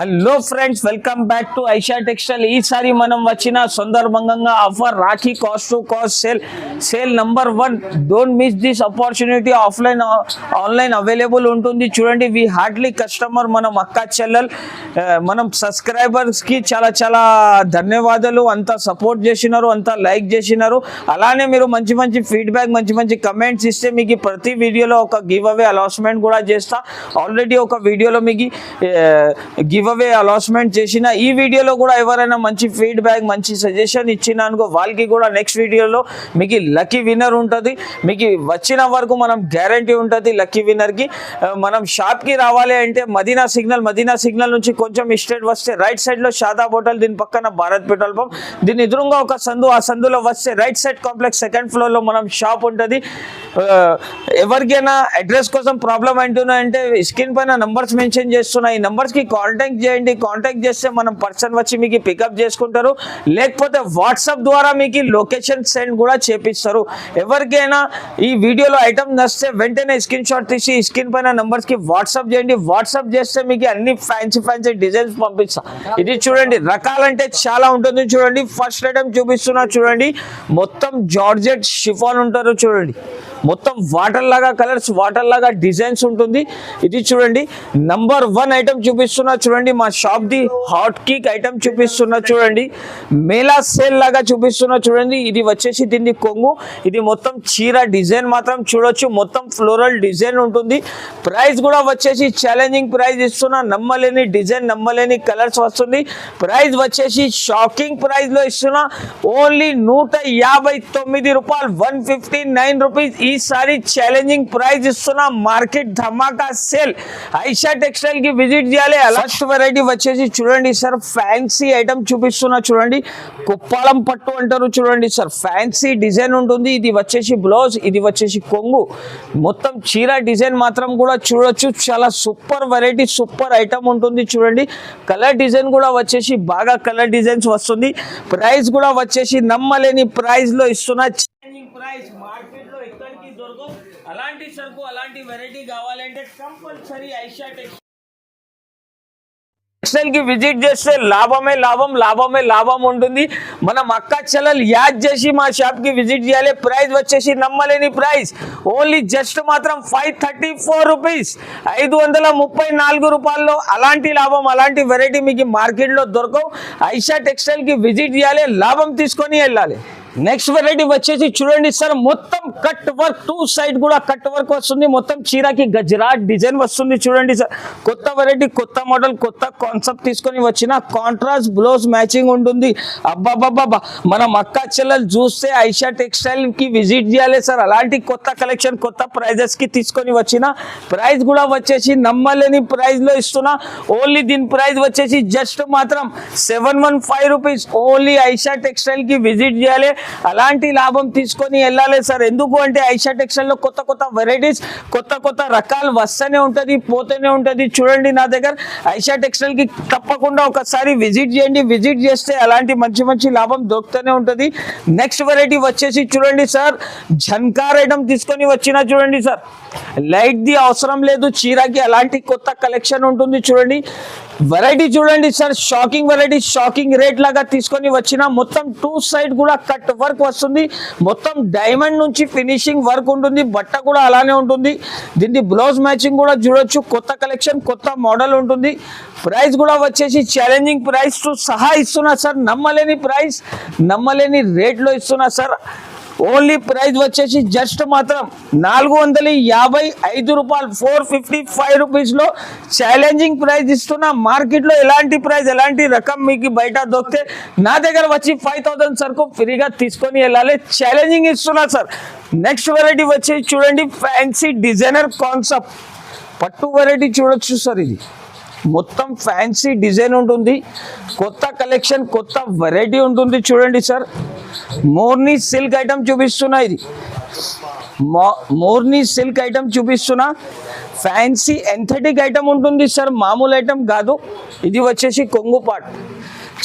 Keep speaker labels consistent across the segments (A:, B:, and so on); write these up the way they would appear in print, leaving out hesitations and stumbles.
A: Hello friends, welcome back to Aisha textile. ఈసారి మనం వచ్చిన సందర్భంగా offer Rakhi cost to cost sale number 1. Don't miss this opportunity. Online available ఉంటుంది. చూడండి, వి హార్డ్లీ కస్టమర్, మనం అక్క చెల్లెల్, మనం సబ్స్క్రైబర్స్కి చాలా చాలా ధన్యవాదాలు. అంతా సపోర్ట్ చేసినారు, అంతా లైక్ చేసినారు. అలానే మీరు మంచి మంచి ఫీడ్బ్యాక్, మంచి మంచి కమెంట్స్ ఇస్తే మీకు ప్రతి వీడియోలో ఒక గివ్ అవే అలాట్మెంట్ కూడా చేస్తా. ఆల్రెడీ ఒక వీడియోలో మీకు గివ్ అవే అలాట్మెంట్ చేసిన. ఈ వీడియోలో కూడా ఎవరైనా మంచి ఫీడ్బ్యాక్, మంచి సజెషన్ ఇచ్చినా అనుకో, వాళ్ళకి కూడా నెక్స్ట్ వీడియోలో మీకు లక్కీ విన్నర్ ఉంటుంది. మీకు వచ్చిన వరకు మనం గ్యారంటీ ఉంటుంది లక్కీ విన్నర్కి. మనం షాప్కి రావాలి అంటే మదీనా సిగ్నల్ నుంచి కొంచెం స్ట్రైట్ వస్తే రైట్ సైడ్లో షాదాబ్ హోటల్, దీని పక్కన భారత్ పెట్రోల్ పంప్, దీని ఎదురుగా ఒక సందు, ఆ సందులో వస్తే రైట్ సైడ్ కాంప్లెక్స్ సెకండ్ ఫ్లోర్లో మనం షాప్ ఉంటుంది. ఎవరికైనా అడ్రస్ కోసం ప్రాబ్లం అంటున్నాయంటే స్క్రీన్ పైన నంబర్స్ మెన్షన్ చేస్తున్నా. ఈ నంబర్స్కి కాంటాక్ట్ చేయండి. కాంటాక్ట్ చేస్తే మనం పర్సన్ వచ్చి మీకు పికప్ చేసుకుంటారు, లేకపోతే వాట్సాప్ ద్వారా మీకు లొకేషన్ సెండ్ కూడా చేపిస్తారు. ఎవరికైనా ఈ వీడియోలో ఐటమ్ నచ్చితే వెంటనే స్క్రీన్ షాట్ తీసి స్క్రీన్ పైన నంబర్స్కి వాట్సాప్ చేయండి. వాట్సాప్ చేస్తే మీకు అన్ని ఫ్యాన్సీ డిజైన్స్ పంపిస్తా. ఇది చూడండి, రకాలంటే చాలా ఉంటుంది. చూడండి, ఫస్ట్ ఐటమ్ చూపిస్తున్నా. చూడండి, మొత్తం జార్జెట్ షిఫాన్ ఉంటారు. చూడండి, మొత్తం వాటర్ లాగా కలర్స్, వాటర్ లాగా డిజైన్స్ ఉంటుంది. ఇది చూడండి, నంబర్ 1 ఐటమ్ చూపిస్తున్నా. చూడండి, మా shop the hot cake item చూపిస్తున్నా. చూడండి, మేళా సేల్ లాగా చూపిస్తున్నా. చూడండి, ఇది వచ్చేసి దీన్ని కొంగు, ఇది మొత్తం చీర డిజైన్ మాత్రం చూడొచ్చు. మొత్తం ఫ్లోరల్ డిజైన్ ఉంటుంది. ప్రైస్ కూడా వచ్చేసి ఛాలెంజింగ్ ప్రైస్ ఇస్తున్నా. నమ్మలేని డిజైన్, నమ్మలేని కలర్స్ వస్తుంది. ప్రైస్ వచ్చేసి షాకింగ్ ప్రైస్ లో ఇస్తున్నా. ఓన్లీ 159 రూపాయలు, 159 రూపీస్. ఈసారి ఛాలెంజింగ్ ప్రైస్ ఇస్తున్నా. మార్కెట్ ధమాకా సేల్. ఐషా టెక్స్టైల్ కి విజిట్ చేయాలి. ఫస్ట్ వెరైటీ వచ్చేసి చూడండి సార్, ఫ్యాన్సీ ఐటమ్ చూపిస్తున్నా. చూడండి, కుప్పాలం పట్టు అంటారు. చూడండి సార్, ఫ్యాన్సీ డిజైన్ ఉంటుంది. ఇది వచ్చేసి బ్లౌజ్, ఇది వచ్చేసి కొంగు. మొత్తం చీర డిజైన్ మాత్రం కూడా చూడొచ్చు. చాలా సూపర్ వెరైటీ, సూపర్ ఐటమ్ ఉంటుంది. చూడండి, కలర్ డిజైన్ కూడా వచ్చేసి బాగా కలర్ డిజైన్స్ వస్తుంది. ప్రైస్ కూడా వచ్చేసి నమ్మలేని ప్రైస్ లో ఇస్తున్నా. ప్రైస్ మార్కెట్ లో ఎక్కడికి దొరకవు. అలాంటి సరుకు, అలాంటి వెరైటీ కావాలంటే కంపల్సరీ ఐషా టెక్స్టైల్ కి విజిట్ చేస్తే లాభమే లాభం ఉంటుంది. మనం అక్క చెల్లెలు యాడ్ చేసి మా షాప్ కి విజిట్ చేయాలి. ప్రైస్ వచ్చేసి నమ్మలేని ప్రైస్, ఓన్లీ జస్ట్ మాత్రం 534 రూపీస్, 534 రూపాయల్లో. అలాంటి లాభం, అలాంటి వెరైటీ మీకు మార్కెట్ లో దొరకవు. ఐషా టెక్స్టైల్ కి విజిట్ చేయాలి, లాభం తీసుకొని వెళ్ళాలి. నెక్స్ట్ వెరైటీ వచ్చేసి చూడండి సార్, మొత్తం కట్ వర్క్, 2 సైడ్ కూడా కట్ వర్క్ వస్తుంది. మొత్తం చీరకి గజరాట్ డిజైన్ వస్తుంది. చూడండి సార్, కొత్త వెరైటీ, కొత్త మోడల్, కొత్త కాన్సెప్ట్ తీసుకొని వచ్చిన. కాంట్రాస్ట్ బ్లౌజ్ మ్యాచింగ్ ఉంటుంది. అబ్బాబ్బాబ్బా, మనం అక్క చెల్లెలు చూస్తే ఐషా టెక్స్టైల్ కి విజిట్ చేయాలి సార్. అలాంటి కొత్త కలెక్షన్, కొత్త ప్రైజెస్ కి తీసుకొని వచ్చిన. ప్రైస్ కూడా వచ్చేసి నమ్మలేని ప్రైస్ లో ఇస్తున్నా. ఓన్లీ దీని ప్రైస్ వచ్చేసి జస్ట్ మాత్రం 715 రూపీస్. ఓన్లీ ఐషా టెక్స్టైల్ కి విజిట్ చేయాలి, అలాంటి లాభం తీసుకొని వెళ్ళాలి సార్. ఎందుకు అంటే ఐషా టెక్స్టైల్ లో కొత్త కొత్త వెరైటీస్, కొత్త కొత్త రకాలు వస్తూనే ఉంటది, పోతూనే ఉంటది. చూడండి, నా దగ్గర ఐషా టెక్స్టైల్ కి తప్పకుండా ఒకసారి విజిట్ చేయండి. విజిట్ చేస్తే అలాంటి మంచి మంచి లాభం దొరుకుతూనే ఉంటది. నెక్స్ట్ వెరైటీ వచ్చేసి చూడండి సార్, ఝన్కార్ ఐటమ్ తీసుకొని వచ్చిన. చూడండి సార్, లైట్ ది అవసరం లేదు చీరకి, అలాంటి కొత్త కలెక్షన్ ఉంటుంది. చూడండి, వెరైటీ చూడండి sir, shocking variety, shocking rate లాగా తీసుకొని వచ్చిన. మొత్తం 2 సైడ్ కూడా కట్ వర్క్ వస్తుంది. మొత్తం డైమండ్ నుంచి ఫినిషింగ్ వర్క్ ఉంటుంది. బట్ట కూడా అలానే ఉంటుంది. దీన్ని బ్లౌజ్ మ్యాచింగ్ కూడా చూడొచ్చు. కొత్త కలెక్షన్, కొత్త మోడల్ ఉంటుంది. ప్రైస్ కూడా వచ్చేసి ఛాలెంజింగ్ ప్రైస్ తో సహా ఇస్తున్నా సార్. నమ్మలేని ప్రైస్, నమ్మలేని రేట్లో ఇస్తున్నా సార్. ఓన్లీ ప్రైస్ వచ్చేసి జస్ట్ మాత్రం 455 రూపాయలు, 455 రూపీస్ లో ఛాలెంజింగ్ ప్రైస్ ఇస్తున్నా. మార్కెట్ లో ఎలాంటి ప్రైస్, ఎలాంటి రకం మీకు బయట దొరికితే నా దగ్గర వచ్చి 5000 సరుకు ఫ్రీగా తీసుకొని వెళ్ళాలి. ఛాలెంజింగ్ ఇస్తున్నా సార్. నెక్స్ట్ వెరైటీ వచ్చేసి చూడండి, ఫ్యాన్సీ డిజైనర్ కాన్సెప్ట్ పట్టు వెరైటీ చూడొచ్చు సార్. ఇది మొత్తం ఫ్యాన్సీ డిజైన్ ఉంటుంది. కొత్త కలెక్షన్, కొత్త వెరైటీ ఉంటుంది. చూడండి సార్, మోర్నీ సిల్క్ ఐటమ్ చూపిస్తున్నా. ఇది మోర్నీ సిల్క్ ఐటమ్ చూపిస్తున్నా. ఫ్యాన్సీ ఎంథెటిక్ ఐటమ్ ఉంటుంది సార్, మామూలు ఐటమ్ కాదు. ఇది వచ్చేసి కొంగు పాట్.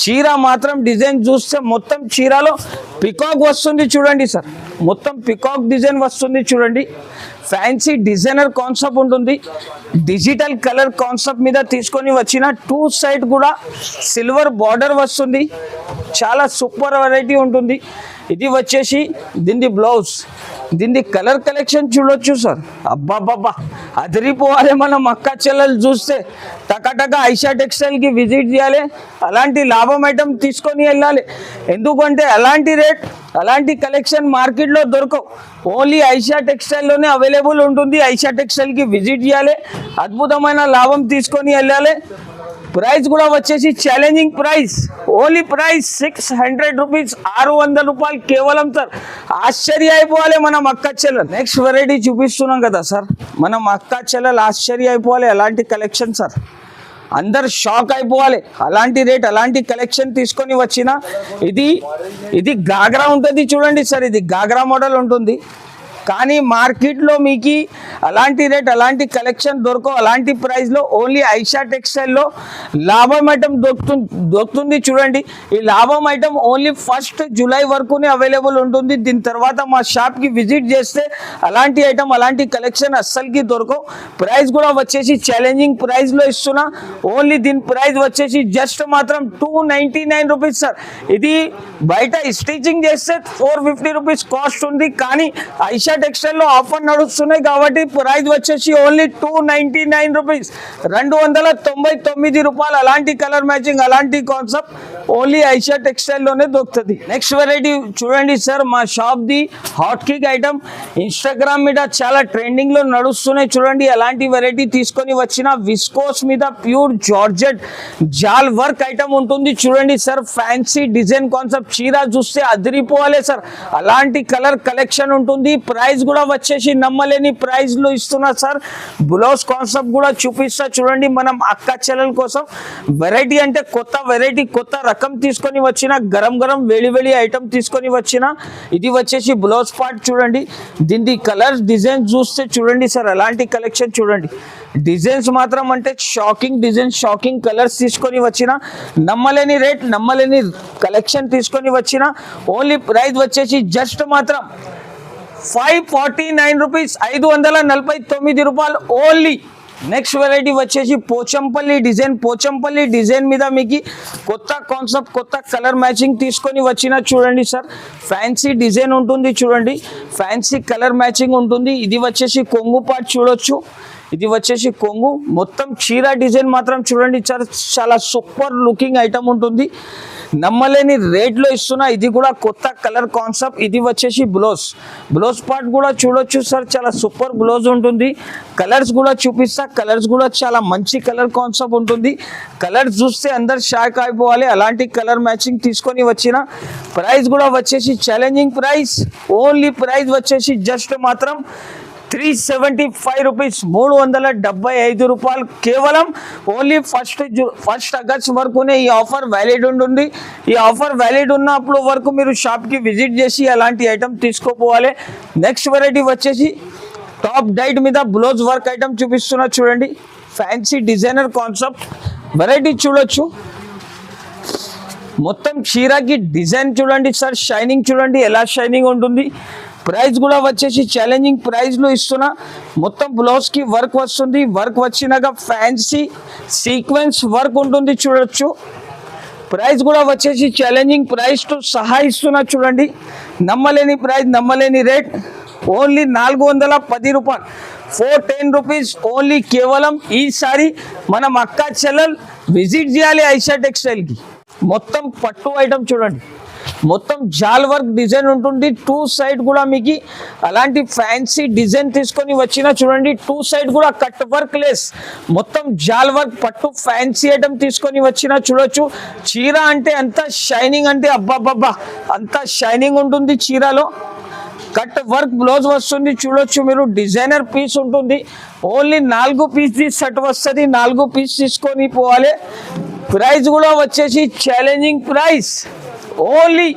A: చీర మాత్రం డిజైన్ చూస్తే మొత్తం చీరలో పికాక్ వస్తుంది చూడండి సార్, మొత్తం పికాక్ డిజైన్ వస్తుంది చూడండి. ఫ్యాన్సీ డిజైనర్ కాన్సెప్ట్ ఉంటుంది, డిజిటల్ కలర్ కాన్సెప్ట్ మీద తీసుకొని వచ్చిన 2 సైడ్ కూడా సిల్వర్ బార్డర్ వస్తుంది, చాలా సూపర్ వెరైటీ ఉంటుంది. ఇది వచ్చేసి దీని బ్లౌజ్, దీని కలర్ కలెక్షన్ చూడొచ్చు సార్. అబ్బాబ్బా అదిరిపోవాలి. మనం అక్క చెల్లెలు చూస్తే టకాటక ఐషా టెక్స్టైల్కి విజిట్ చేయాలి, అలాంటి లాభం ఐటమ్ తీసుకొని వెళ్ళాలి. ఎందుకంటే అలాంటి రేట్ అలాంటి కలెక్షన్ మార్కెట్లో దొరకవు, ఓన్లీ ఐషా టెక్స్టైల్లోనే అవైలబుల్ ఉంటుంది. ఐషా టెక్స్టైల్కి విజిట్ చేయాలి, అద్భుతమైన లాభం తీసుకొని వెళ్ళాలి. ప్రైస్ కూడా వచ్చేసి challenging price, only price 600 rupees, 600 రూపాయలు కేవలం సార్. ఆశ్చర్య అయిపోవాలి మనం అక్క చెల్లెలు. నెక్స్ట్ వెరైటీ చూపిస్తున్నాం కదా సార్, మనం అక్క చెల్లెలు ఆశ్చర్య అయిపోవాలి. అలాంటి కలెక్షన్ సార్, అందరు షాక్ అయిపోవాలి. అలాంటి రేట్ అలాంటి కలెక్షన్ తీసుకొని వచ్చిన ఇది గాగ్రా ఉంటుంది చూడండి సార్, ఇది గాగ్రా మోడల్ ఉంటుంది. కానీ మార్కెట్లో మీకు అలాంటి రేట్ అలాంటి కలెక్షన్ దొరకవు. అలాంటి ప్రైస్లో ఓన్లీ ఐషా టెక్స్టైల్లో లాభం ఐటమ్ దొరుకుతుంది చూడండి. ఈ లాభం ఐటమ్ ఓన్లీ 1 జూలై వరకునే అవైలబుల్ ఉంటుంది. దీని తర్వాత మా షాప్కి విజిట్ చేస్తే అలాంటి ఐటమ్ అలాంటి కలెక్షన్ అస్సలకి దొరకవు. ప్రైస్ కూడా వచ్చేసి ఛాలెంజింగ్ ప్రైస్లో ఇస్తున్నా. ఓన్లీ దీని ప్రైస్ వచ్చేసి జస్ట్ మాత్రం 299 రూపీస్ సార్. ఇది బయట స్టిచింగ్ చేస్తే 450 రూపీస్ కాస్ట్ ఉంది, కానీ ఐషా టెక్స్టైల్లో ఆఫర్ నడుస్తున్నాయి కాబట్టి ప్రైస్ వచ్చేసి ఓన్లీ 299 రూపీస్, 299 రూపాయలు. అలాంటి కలర్ మ్యాచింగ్ అలాంటి కాన్సెప్ట్ ఓన్లీ ఐషా టెక్స్టైల్లోనే దొరుకుతుంది. నెక్స్ట్ వెరైటీ చూడండి సార్, మా షాప్ది హాట్ కేక్ ఐటమ్ ఇన్స్టాగ్రామ్ మీద చాలా ట్రెండింగ్లో నడుస్తున్నాయి చూడండి. అలాంటి వెరైటీ తీసుకొని వచ్చిన విస్కోస్ మీద ప్యూర్ జార్జెట్ జాల్ వర్క్ ఐటమ్ ఉంటుంది చూడండి సార్. ఫ్యాన్సీ డిజైన్ కాన్సెప్ట్, చీర చూస్తే అదిరిపోవాలి సార్. అలాంటి కలర్ కలెక్షన్ ఉంటుంది. ప్రైస్ కూడా వచ్చేసి నమ్మలేని ప్రైస్లో ఇస్తున్నా సార్. బ్లౌజ్ కాన్సెప్ట్ కూడా చూపిస్తా చూడండి. మనం అక్క చెల్లెల కోసం వెరైటీ అంటే కొత్త వెరైటీ కొత్త రకం తీసుకొని వచ్చిన, గరం గరం వేడి వేడి ఐటమ్ తీసుకొని వచ్చిన. ఇది వచ్చేసి బ్లౌజ్ పార్ట్ చూడండి. దీని కలర్ డిజైన్ చూస్తే చూడండి సార్, అలాంటి కలెక్షన్ చూడండి. డిజైన్స్ మాత్రం అంటే షాకింగ్ డిజైన్, షాకింగ్ కలర్స్ తీసుకొని వచ్చిన, నమ్మలేని రేట్ నమ్మలేని కలెక్షన్ తీసుకొని వచ్చిన. ఓన్లీ ప్రైస్ వచ్చేసి జస్ట్ మాత్రం 549 రూపీస్, 549 రూపాయలు ఓన్లీ. నెక్స్ట్ వెరైటీ వచ్చేసి పోచంపల్లి డిజైన్. పోచంపల్లి డిజైన్ మీద మీకు కొత్త కాన్సెప్ట్ కొత్త కలర్ మ్యాచింగ్ తీసుకొని వచ్చిన చూడండి సార్. ఫ్యాన్సీ డిజైన్ ఉంటుంది చూడండి, ఫ్యాన్సీ కలర్ మ్యాచింగ్ ఉంటుంది. ఇది వచ్చేసి కొంగు పార్ట్ చూడొచ్చు, ఇది వచ్చేసి కొంగు. మొత్తం చీర డిజైన్ మాత్రం చూడండి సార్, చాలా సూపర్ లుకింగ్ ఐటమ్ ఉంటుంది. నమ్మలేని రేట్లో ఇస్తున్నా. ఇది కూడా కొత్త కలర్ కాన్సెప్ట్. ఇది వచ్చేసి బ్లౌజ్ పార్ట్ కూడా చూడొచ్చు సార్, చాలా సూపర్ బ్లౌజ్ ఉంటుంది. కలర్స్ కూడా చూపిస్తా, కలర్స్ కూడా చాలా మంచి కలర్ కాన్సెప్ట్ ఉంటుంది. కలర్స్ చూస్తే అందరు షాక్ అయిపోవాలి. అలాంటి కలర్ మ్యాచింగ్ తీసుకొని వచ్చిన. ప్రైస్ కూడా వచ్చేసి ఛాలెంజింగ్ ప్రైస్, ఓన్లీ ప్రైస్ వచ్చేసి జస్ట్ మాత్రం 375 రూపీస్, 375 రూపాయలు కేవలం. ఓన్లీ 1 ఆగస్ట్ వరకునే ఈ ఆఫర్ వ్యాలిడ్ ఉంటుంది. ఈ ఆఫర్ వ్యాలిడ్ ఉన్నప్పుడు వరకు మీరు షాప్కి విజిట్ చేసి అలాంటి ఐటమ్ తీసుకోపోవాలి. నెక్స్ట్ వెరైటీ వచ్చేసి టాప్ డైట్ మీద బ్లౌజ్ వర్క్ ఐటమ్ చూపిస్తున్నా చూడండి. ఫ్యాన్సీ డిజైనర్ కాన్సెప్ట్ వెరైటీ చూడొచ్చు. మొత్తం చీరకి డిజైన్ చూడండి సార్, షైనింగ్ చూడండి ఎలా షైనింగ్ ఉంటుంది. ప్రైస్ కూడా వచ్చేసి ఛాలెంజింగ్ ప్రైస్లో ఇస్తున్నా. మొత్తం బ్లౌజ్కి వర్క్ వస్తుంది, వర్క్ వచ్చినాక ఫ్యాన్సీ సీక్వెన్స్ వర్క్ ఉంటుంది చూడొచ్చు. ప్రైస్ కూడా వచ్చేసి ఛాలెంజింగ్ ప్రైస్తో సహా ఇస్తున్నా చూడండి. నమ్మలేని ప్రైస్ నమ్మలేని రేట్, ఓన్లీ 410 రూపాయలు, 410 రూపీస్ ఓన్లీ కేవలం. ఈసారి మనం అక్క చెల్లెలు విజిట్ చేయాలి ఐషా టెక్స్టైల్కి. మొత్తం పట్టు ఐటమ్ చూడండి, మొత్తం జాల్ వర్క్ డిజైన్ ఉంటుంది. 2 సైడ్ కూడా మీకు అలాంటి ఫ్యాన్సీ డిజైన్ తీసుకొని వచ్చిన చూడండి. 2 సైడ్ కూడా కట్ వర్క్ లెస్, మొత్తం జాల్ వర్క్ పట్టు ఫ్యాన్సీ ఐటమ్ తీసుకొని వచ్చిన చూడొచ్చు. చీర అంటే అంత షైనింగ్ అంటే అబ్బాబ్బా అంత షైనింగ్ ఉంటుంది చీరలో. కట్ వర్క్ బ్లౌజ్ వస్తుంది చూడొచ్చు మీరు. డిజైనర్ పీస్ ఉంటుంది. ఓన్లీ 4 పీస్ సెట్ వస్తుంది, 4 పీస్ తీసుకొని పోవాలి. ప్రైస్ కూడా వచ్చేసి ఛాలెంజింగ్ ప్రైస్, ఓన్లీ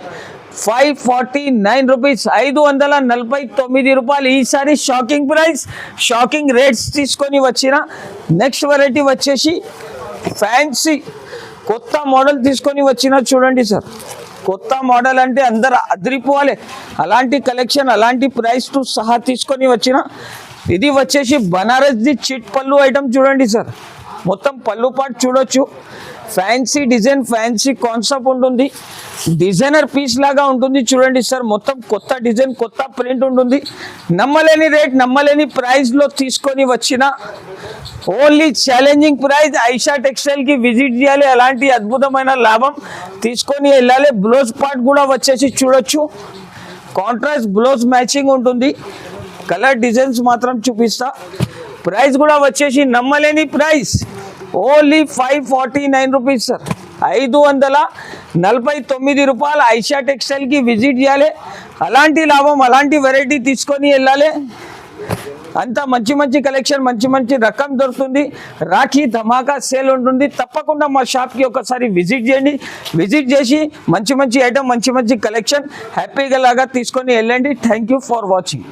A: 549 రూపీస్, 549 రూపాయలు. ఈసారి షాకింగ్ ప్రైస్ షాకింగ్ రేట్స్ తీసుకొని వచ్చిన. నెక్స్ట్ వెరైటీ వచ్చేసి కొత్త మోడల్ తీసుకొని వచ్చిన చూడండి సార్, కొత్త మోడల్ అంటే అందరు అదిరిపోవాలి, అలాంటి కలెక్షన్ అలాంటి ప్రైస్ టు సహా తీసుకొని వచ్చిన. ఇది వచ్చేసి బనారస్ది చిట్ పళ్ళు ఐటమ్ చూడండి సార్, మొత్తం పళ్ళు పాటు చూడొచ్చు, ఫ్యాన్సీ డిజైన్ ఫ్యాన్సీ కాన్సెప్ట్ ఉంటుంది, డిజైనర్ పీస్ లాగా ఉంటుంది చూడండి సార్, మొత్తం కొత్త డిజైన్ కొత్త ప్రింట్ ఉంటుంది. నమ్మలేని రేట్ నమ్మలేని ప్రైస్లో తీసుకొని వచ్చిన ఓన్లీ ఛాలెంజింగ్ ప్రైస్. ఐషా టెక్స్టైల్కి విజిట్ చేయాలి, అలాంటి అద్భుతమైన లాభం తీసుకొని వెళ్ళాలి. బ్లౌజ్ పార్ట్ కూడా వచ్చేసి చూడొచ్చు, కాంట్రాస్ట్ బ్లౌజ్ మ్యాచింగ్ ఉంటుంది, కలర్ డిజైన్స్ మాత్రం చూపిస్తా. ప్రైస్ కూడా వచ్చేసి నమ్మలేని ప్రైస్ ఓన్లీ 549 రూపీస్ సార్, 549 రూపాయలు. ఐషా టెక్స్టైల్కి విజిట్ చేయాలి, అలాంటి లాభం అలాంటి వెరైటీ తీసుకొని వెళ్ళాలి. అంతా మంచి మంచి కలెక్షన్ మంచి మంచి రకం దొరుకుతుంది. రాఖీ ధమాకా సేల్ ఉంటుంది, తప్పకుండా మా షాప్కి ఒకసారి విజిట్ చేయండి. విజిట్ చేసి మంచి మంచి ఐటమ్ మంచి మంచి కలెక్షన్ హ్యాపీగా లాగా తీసుకొని వెళ్ళండి. Thank you for watching.